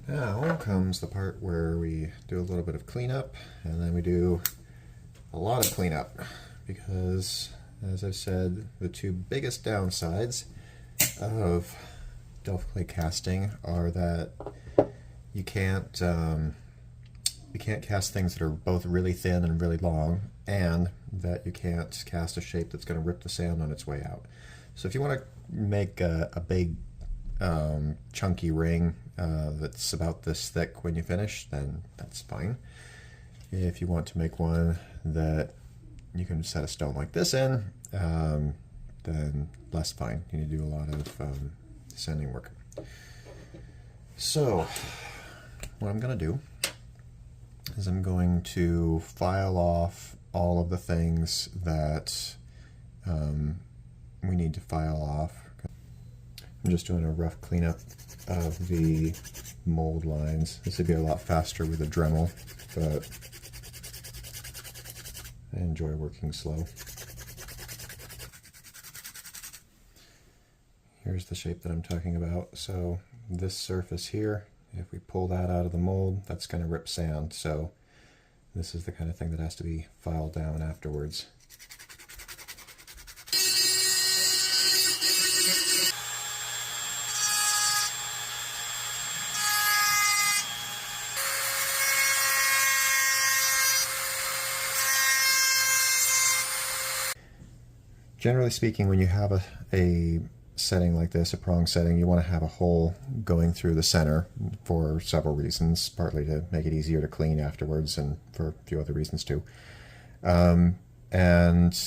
Now comes the part where we do a little bit of cleanup, and then we do a lot of cleanup, because as I've said, the two biggest downsides of delft clay casting are that you can't cast things that are both really thin and really long, and that you can't cast a shape that's going to rip the sand on its way out. So if you want to make a big chunky ring that's about this thick when you finish, then that's fine. If you want to make one that you can set a stone like this in, then less fine. You need to do a lot of sanding work. So what I'm going to do is I'm going to file off all of the things that we need to file off. I'm just doing a rough cleanup of the mold lines. This would be a lot faster with a Dremel, but I enjoy working slow. Here's the shape that I'm talking about. So this surface here, if we pull that out of the mold, that's going to rip sand. So this is the kind of thing that has to be filed down afterwards. Generally speaking, when you have a setting like this, a prong setting, you want to have a hole going through the center for several reasons, partly to make it easier to clean afterwards and for a few other reasons too. And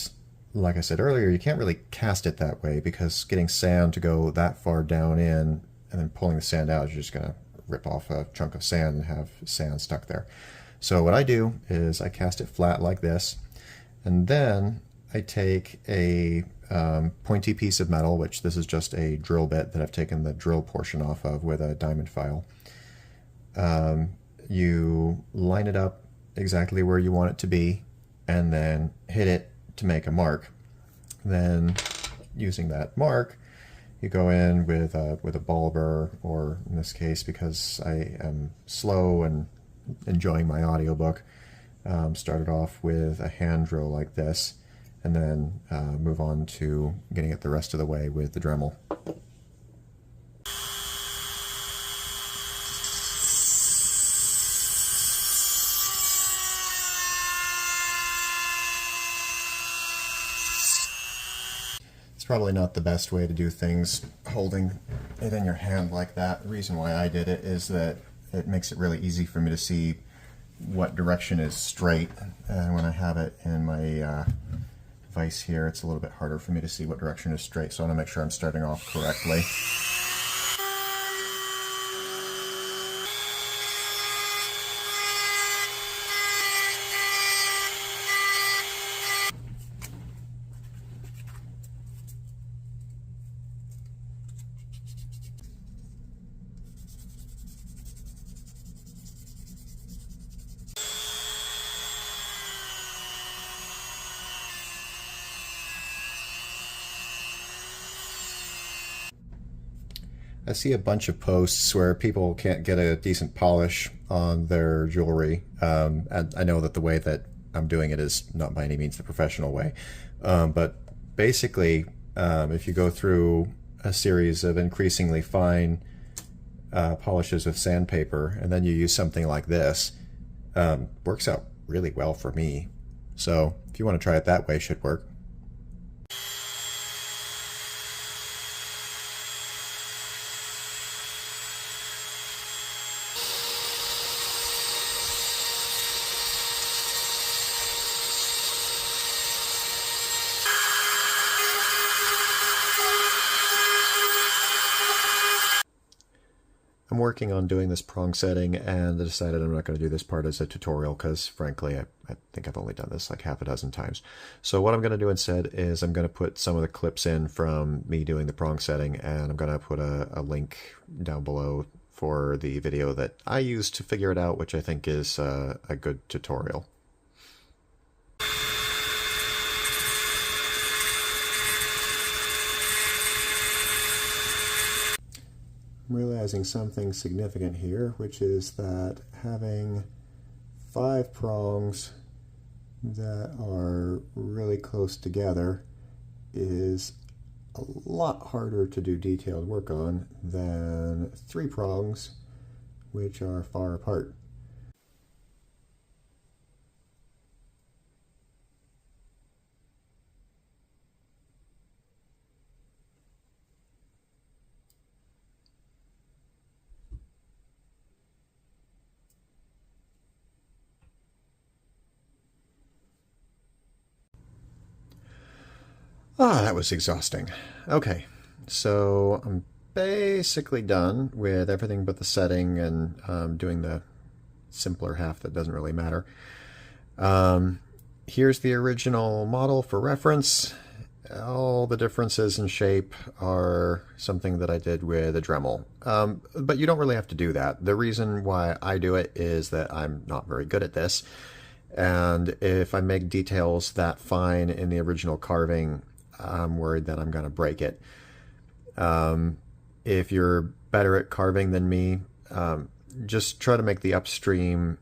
like I said earlier, you can't really cast it that way because getting sand to go that far down in and then pulling the sand out, you're just going to rip off a chunk of sand and have sand stuck there. So what I do is I cast it flat like this, and then I take a pointy piece of metal, which this is just a drill bit that I've taken the drill portion off of with a diamond file. You line it up exactly where you want it to be, and then hit it to make a mark. Then, using that mark, you go in with a ball burr, or in this case, because I am slow and enjoying my audiobook, started off with a hand drill like this, and then move on to getting it the rest of the way with the Dremel. It's probably not the best way to do things holding it in your hand like that. The reason why I did it is that it makes it really easy for me to see what direction is straight, and when I have it in my vise here, it's a little bit harder for me to see what direction is straight, so I want to make sure I'm starting off correctly. I see a bunch of posts where people can't get a decent polish on their jewelry. And I know that the way that I'm doing it is not by any means the professional way. But basically, if you go through a series of increasingly fine polishes with sandpaper, and then you use something like this, works out really well for me. So if you want to try it that way, it should work. I'm working on doing this prong setting, and I decided I'm not going to do this part as a tutorial because, frankly, I think I've only done this like half a dozen times. So what I'm going to do instead is I'm going to put some of the clips in from me doing the prong setting, and I'm going to put a link down below for the video that I used to figure it out, which I think is a good tutorial. I'm realizing something significant here, which is that having 5 prongs that are really close together is a lot harder to do detailed work on than 3 prongs which are far apart. Ah, that was exhausting. Okay, so I'm basically done with everything but the setting and doing the simpler half that doesn't really matter. Here's the original model for reference. All the differences in shape are something that I did with a Dremel. But you don't really have to do that. The reason why I do it is that I'm not very good at this. And if I make details that fine in the original carving, I'm worried that I'm going to break it. If you're better at carving than me, just try to make the upstream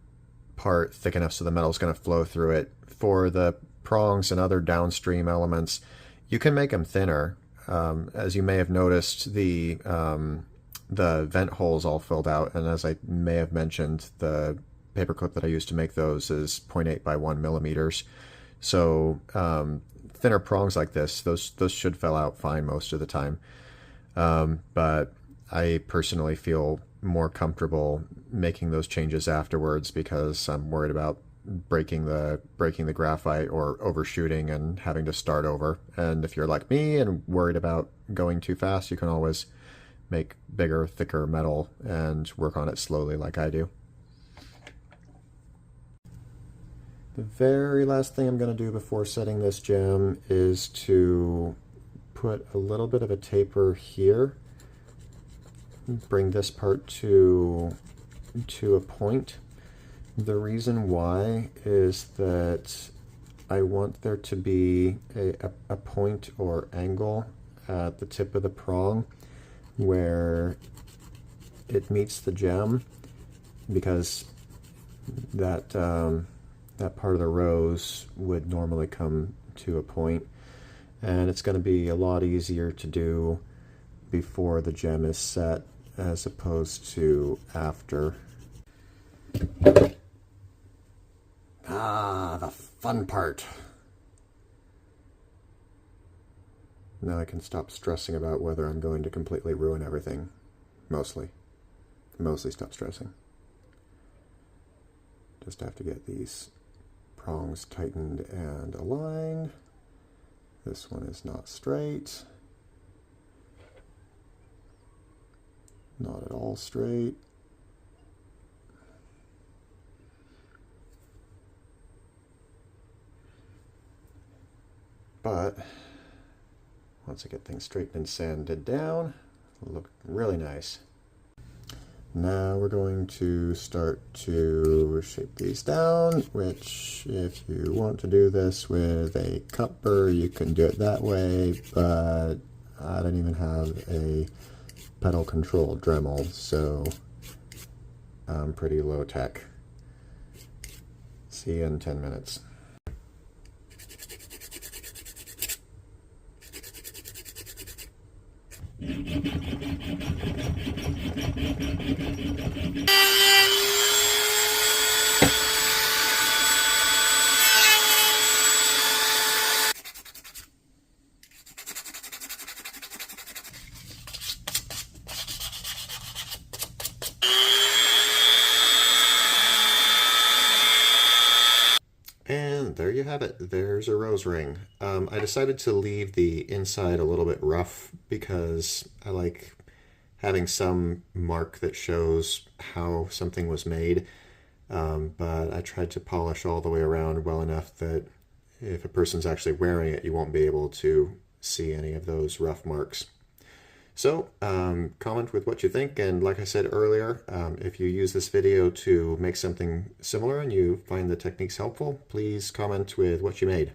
part thick enough so the metal's going to flow through it. For the prongs and other downstream elements, you can make them thinner. As you may have noticed, the vent holes all filled out, and as I may have mentioned, the paperclip that I used to make those is 0.8 by 1 millimeters. So thinner prongs like this, those should fill out fine most of the time. But I personally feel more comfortable making those changes afterwards because I'm worried about breaking the graphite or overshooting and having to start over. And if you're like me and worried about going too fast, you can always make bigger, thicker metal and work on it slowly like I do. The very last thing I'm going to do before setting this gem is to put a little bit of a taper here. Bring this part to a point. The reason why is that I want there to be a point or angle at the tip of the prong where it meets the gem, because that that part of the rose would normally come to a point, and it's going to be a lot easier to do before the gem is set as opposed to after. Ah, the fun part. Now I can stop stressing about whether I'm going to completely ruin everything. Mostly stop stressing. Just have to get these prongs tightened and aligned. This one is not straight. Not at all straight. But once I get things straightened and sanded down, it'll look really nice. Now we're going to start to shape these down, which if you want to do this with a cup burr, you can do it that way, but I don't even have a pedal controlled Dremel, so I'm pretty low tech. See you in 10 minutes. And there you have it. There's a rose ring. I decided to leave the inside a little bit rough because I like having some mark that shows how something was made. But I tried to polish all the way around well enough that if a person's actually wearing it, you won't be able to see any of those rough marks. So comment with what you think, and like I said earlier, if you use this video to make something similar and you find the techniques helpful, please comment with what you made.